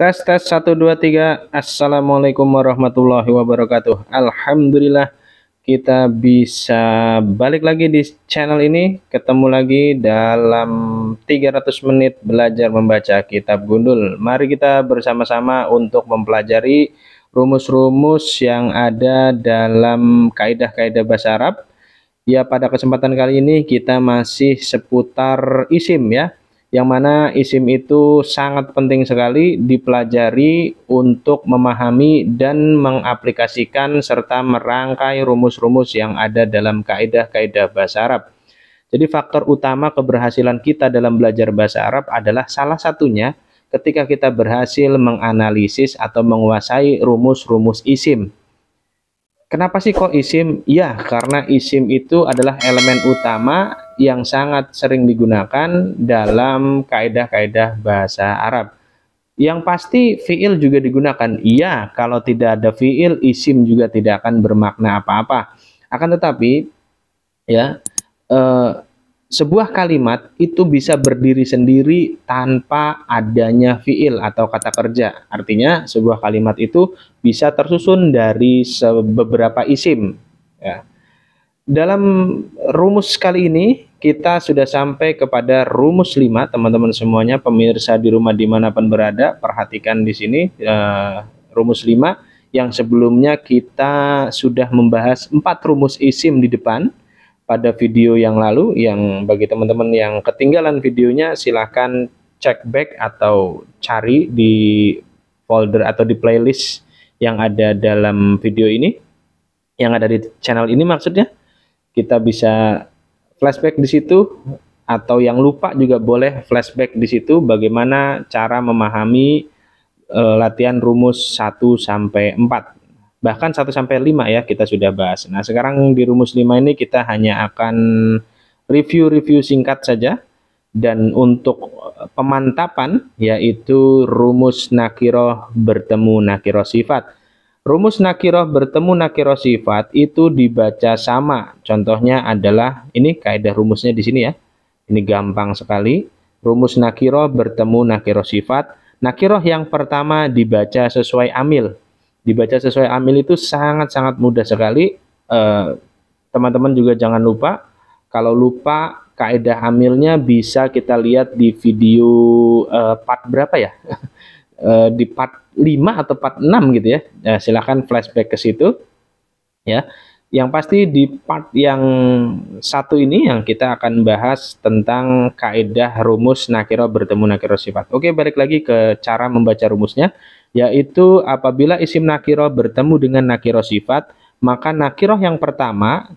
Tes tes 1 2 3. Assalamualaikum warahmatullahi wabarakatuh. Alhamdulillah kita bisa balik lagi di channel ini, ketemu lagi dalam 300 menit belajar membaca kitab Gundul. Mari kita bersama-sama untuk mempelajari rumus-rumus yang ada dalam kaidah-kaidah bahasa Arab. Ya, pada kesempatan kali ini kita masih seputar isim ya, yang mana isim itu sangat penting sekali dipelajari untuk memahami dan mengaplikasikan serta merangkai rumus-rumus yang ada dalam kaidah-kaidah bahasa Arab. Jadi faktor utama keberhasilan kita dalam belajar bahasa Arab adalah salah satunya ketika kita berhasil menganalisis atau menguasai rumus-rumus isim. Kenapa sih kok isim? Ya, karena isim itu adalah elemen utama yang sangat sering digunakan dalam kaidah-kaidah bahasa Arab. Yang pasti fiil juga digunakan. Iya, kalau tidak ada fiil, isim juga tidak akan bermakna apa-apa. Akan tetapi, ya, sebuah kalimat itu bisa berdiri sendiri tanpa adanya fiil atau kata kerja. Artinya sebuah kalimat itu bisa tersusun dari beberapa isim. Ya. Dalam rumus kali ini kita sudah sampai kepada rumus 5, teman-teman semuanya, pemirsa di rumah dimanapun berada, perhatikan di sini rumus 5 yang sebelumnya kita sudah membahas 4 rumus isim di depan pada video yang lalu. Yang bagi teman-teman yang ketinggalan videonya, silahkan cek back atau cari di folder atau di playlist yang ada dalam video ini, yang ada di channel ini maksudnya. Kita bisa flashback di situ, atau yang lupa juga boleh flashback di situ bagaimana cara memahami latihan rumus 1 sampai 4. Bahkan 1 sampai 5 ya kita sudah bahas. Nah, sekarang di rumus 5 ini kita hanya akan review singkat saja. Dan untuk pemantapan, yaitu rumus nakiroh bertemu nakiroh sifat. Rumus nakiroh bertemu nakiroh sifat itu dibaca sama. Contohnya adalah ini kaidah rumusnya di sini ya. Ini gampang sekali. Rumus nakiroh bertemu nakiroh sifat. Nakiroh yang pertama dibaca sesuai amil. Dibaca sesuai amil itu sangat-sangat mudah sekali. Teman-teman juga jangan lupa, kalau lupa kaidah amilnya bisa kita lihat di video part berapa ya? Di part 5 atau part 6 gitu ya. Silahkan flashback ke situ ya. Yang pasti di part yang 1 ini yang kita akan bahas tentang kaidah rumus nakiroh bertemu nakiroh sifat. Oke, balik lagi ke cara membaca rumusnya, yaitu apabila isim nakiroh bertemu dengan nakiroh sifat, maka nakiroh yang pertama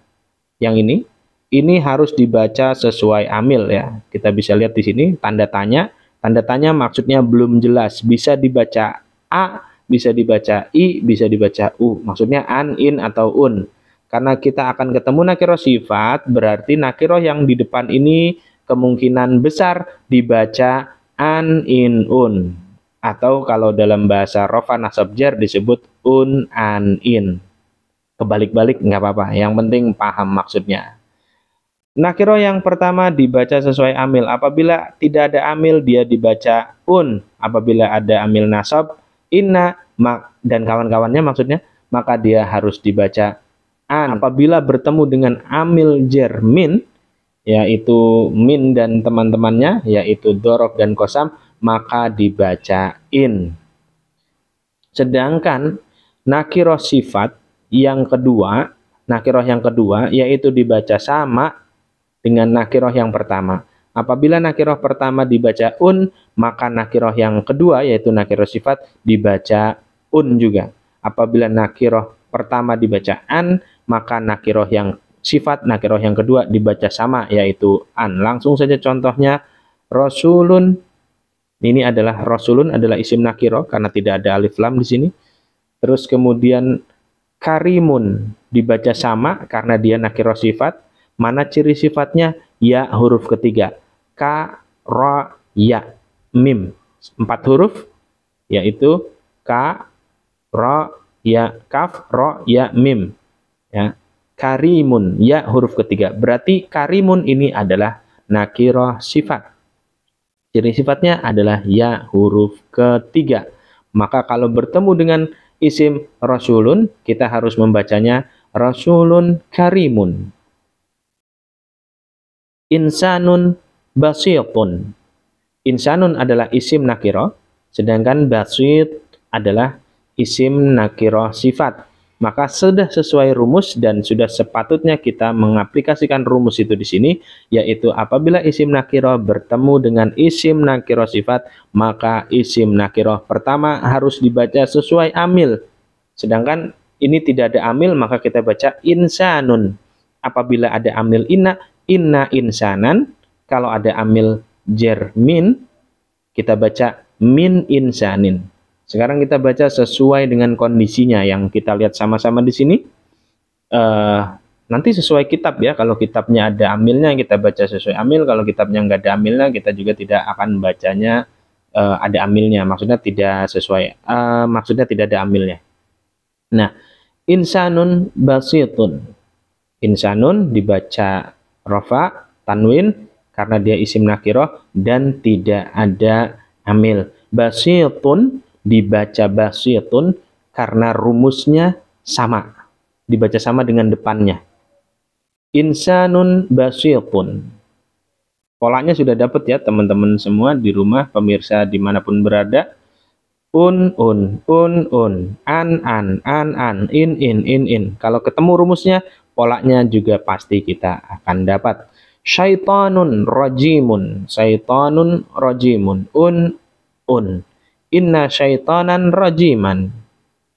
yang ini harus dibaca sesuai amil ya. Kita bisa lihat di sini tanda tanya. Tanda tanya maksudnya belum jelas, bisa dibaca A, bisa dibaca I, bisa dibaca U. Maksudnya an, in, atau un. Karena kita akan ketemu nakiroh sifat, berarti nakiroh yang di depan ini kemungkinan besar dibaca an, in, un. Atau kalau dalam bahasa rofa nasab jar disebut un, an, in. Kebalik-balik nggak apa-apa, yang penting paham maksudnya. Nakiroh yang pertama dibaca sesuai amil. Apabila tidak ada amil, dia dibaca un. Apabila ada amil nasab, inna, dan kawan-kawannya maksudnya, maka dia harus dibaca an. Apabila bertemu dengan amil jar min, yaitu min dan teman-temannya, yaitu dorof dan kosam, maka dibaca in. Sedangkan nakiroh sifat yang kedua, yaitu dibaca sama dengan nakiroh yang pertama. Apabila nakiroh pertama dibaca un, maka nakiroh yang kedua, yaitu nakiroh sifat, dibaca un juga. Apabila nakiroh pertama dibaca an, maka nakiroh yang sifat, nakiroh yang kedua dibaca sama, yaitu an. Langsung saja contohnya, rasulun. Ini adalah rasulun adalah isim nakiroh karena tidak ada alif lam di sini. Terus kemudian karimun dibaca sama karena dia nakiroh sifat. Mana ciri sifatnya? Ya, huruf ketiga. Ka, ro, ya, mim. 4 huruf, yaitu ka, ro, ya, kaf, ro, ya, mim. Ya. Karimun, ya, huruf ketiga. Berarti karimun ini adalah nakiroh sifat. Ciri sifatnya adalah ya, huruf ketiga. Maka kalau bertemu dengan isim rasulun, kita harus membacanya rasulun karimun. Insanun basitun. Insanun adalah isim nakiro, sedangkan basit adalah isim nakiro sifat. Maka sudah sesuai rumus dan sudah sepatutnya kita mengaplikasikan rumus itu di sini, yaitu apabila isim nakiro bertemu dengan isim nakiro sifat, maka isim nakiro pertama harus dibaca sesuai amil. Sedangkan ini tidak ada amil, maka kita baca insanun. Apabila ada amil inna insanan. Kalau ada amil jermin, kita baca min insanin. Sekarang kita baca sesuai dengan kondisinya yang kita lihat sama-sama di sini. Nanti sesuai kitab ya. Kalau kitabnya ada amilnya, kita baca sesuai amil. Kalau kitabnya nggak ada amilnya, kita juga tidak akan bacanya ada amilnya. Maksudnya tidak sesuai. Maksudnya tidak ada amilnya. Nah, insanun basitun. Insanun dibaca rofa, tanwin, karena dia isim nakiroh dan tidak ada amil. Basitun dibaca basitun karena rumusnya sama, dibaca sama dengan depannya. Insanun basitun. Polanya sudah dapat ya teman-teman semua di rumah, pemirsa dimanapun berada. Un, an, in. Kalau ketemu rumusnya, polanya juga pasti kita akan dapat. Syaitanun rajimun, un. Inna syaitanan rajiman,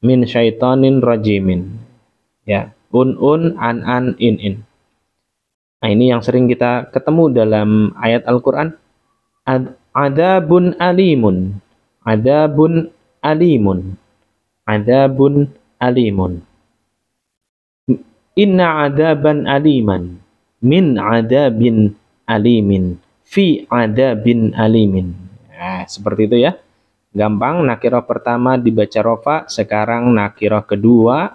min syaitanin rajimin. Ya, an, in. Nah, ini yang sering kita ketemu dalam ayat Al-Qur'an. Adabun alimun. Adabun alimun. Adabun alimun. Inna adaban aliman. Min adabin alimin. Fi adabin alimin. Nah, seperti itu ya. Gampang, nakiroh pertama dibaca rofa, sekarang nakiroh kedua.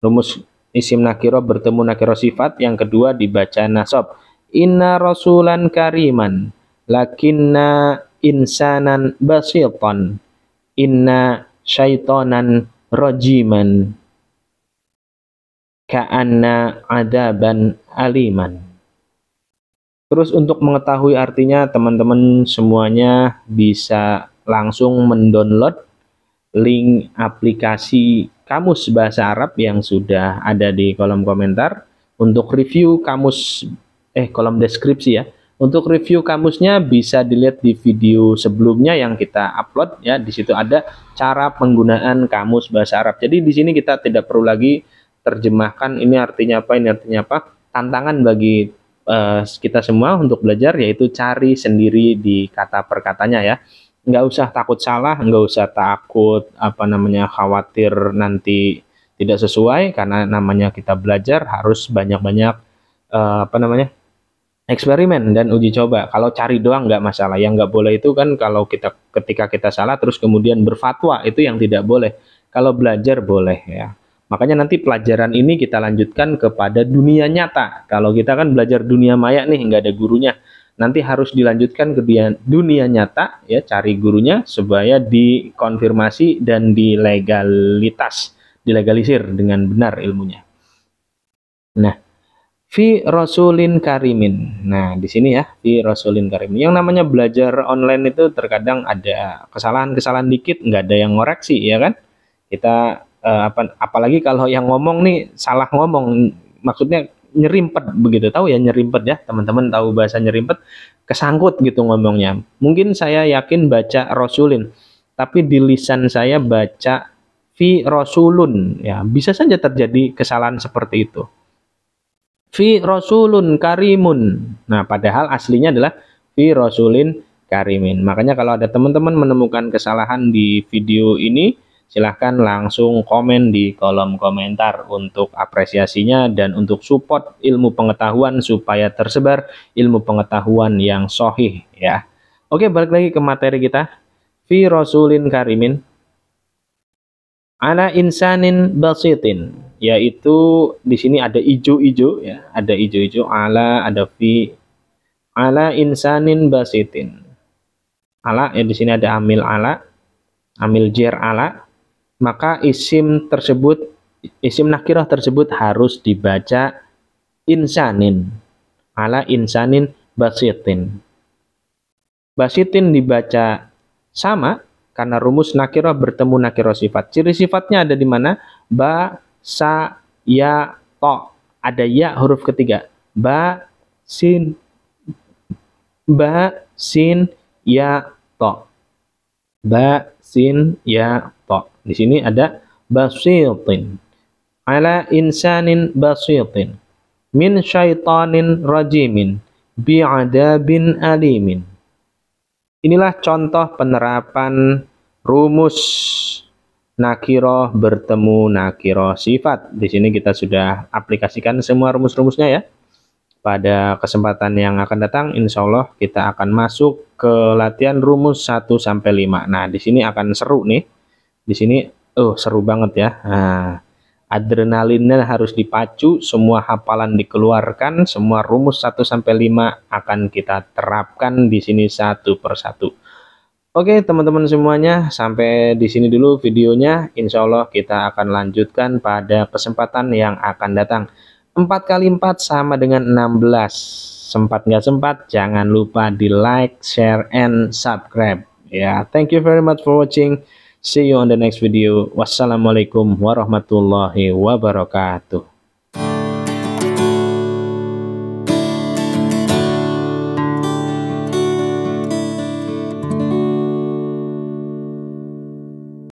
Rumus isim nakiroh bertemu nakiroh sifat, yang kedua dibaca nasab. Inna rasulan kariman. Lakinna insanan basitan. Inna syaitanan rajiman. Ka'anna adaban aliman. Terus untuk mengetahui artinya, teman-teman semuanya bisa langsung mendownload link aplikasi Kamus Bahasa Arab yang sudah ada di kolom komentar. Untuk review kamus, kolom deskripsi ya. Untuk review kamusnya bisa dilihat di video sebelumnya yang kita upload ya. Di situ ada cara penggunaan Kamus Bahasa Arab. Jadi di sini kita tidak perlu lagi terjemahkan ini artinya apa, ini artinya apa. Tantangan bagi kita semua untuk belajar yaitu cari sendiri di kata per katanya ya. Nggak usah takut salah, nggak usah takut khawatir nanti tidak sesuai, karena namanya kita belajar harus banyak-banyak eksperimen dan uji coba. Kalau cari doang nggak masalah. Yang nggak boleh itu kan kalau ketika kita salah terus kemudian berfatwa, itu yang tidak boleh. Kalau belajar boleh ya. Makanya nanti pelajaran ini kita lanjutkan kepada dunia nyata. Kalau kita kan belajar dunia maya nih, nggak ada gurunya. Nanti harus dilanjutkan ke dunia nyata, ya, cari gurunya supaya dikonfirmasi dan dilegalisir dengan benar ilmunya. Nah, fi rasulin karimin. Nah, di sini ya, fi rasulin karimin. Yang namanya belajar online itu terkadang ada kesalahan-kesalahan dikit, nggak ada yang ngoreksi, ya kan? Kita apalagi kalau yang ngomong nih salah ngomong, maksudnya nyerimpet begitu. Tahu ya nyerimpet ya, teman-teman tahu bahasa nyerimpet, kesangkut gitu ngomongnya. Mungkin saya yakin baca rasulin, tapi di lisan saya baca fi rasulun, ya bisa saja terjadi kesalahan seperti itu. Fi rasulun karimun. Nah, padahal aslinya adalah fi rasulin karimin. Makanya kalau ada teman-teman menemukan kesalahan di video ini, silahkan langsung komen di kolom komentar untuk apresiasinya dan untuk support ilmu pengetahuan supaya tersebar ilmu pengetahuan yang sahih ya. Oke, balik lagi ke materi kita. Fi rasulin karimin ala insanin basitin, yaitu di sini ada ijo-ijo ya, ada ijo-ijo, ala, ada fi, ala insanin basitin. Ala ya, di sini ada amil ala. amil jer ala, maka isim nakirah tersebut harus dibaca insanin, ala insanin basitin. Basitin dibaca sama karena rumus nakirah bertemu nakirah sifat. Ciri sifatnya ada di mana? Ba, sa, ya, to. Ada ya huruf ketiga. Ba, sin, ya, to. Ba, sin, ya, to. Di sini ada basitin. Ala insanin basitin. Min syaitanin rajimin. Bi'adabin alimin. Inilah contoh penerapan rumus nakiro bertemu nakiro sifat. Di sini kita sudah aplikasikan semua rumus-rumusnya ya. Pada kesempatan yang akan datang, insya Allah kita akan masuk ke latihan rumus 1-5. Nah, di sini akan seru nih. Di sini, seru banget ya. Nah, adrenalinnya harus dipacu, semua hafalan dikeluarkan, semua rumus 1-5 akan kita terapkan di sini satu persatu. Oke teman-teman semuanya, sampai di sini dulu videonya. Insya Allah kita akan lanjutkan pada kesempatan yang akan datang. 4 kali 4 sama dengan 16. Sempat nggak sempat, jangan lupa di like, share, and subscribe. Ya, thank you very much for watching. See you on the next video. Wassalamualaikum warahmatullahi wabarakatuh.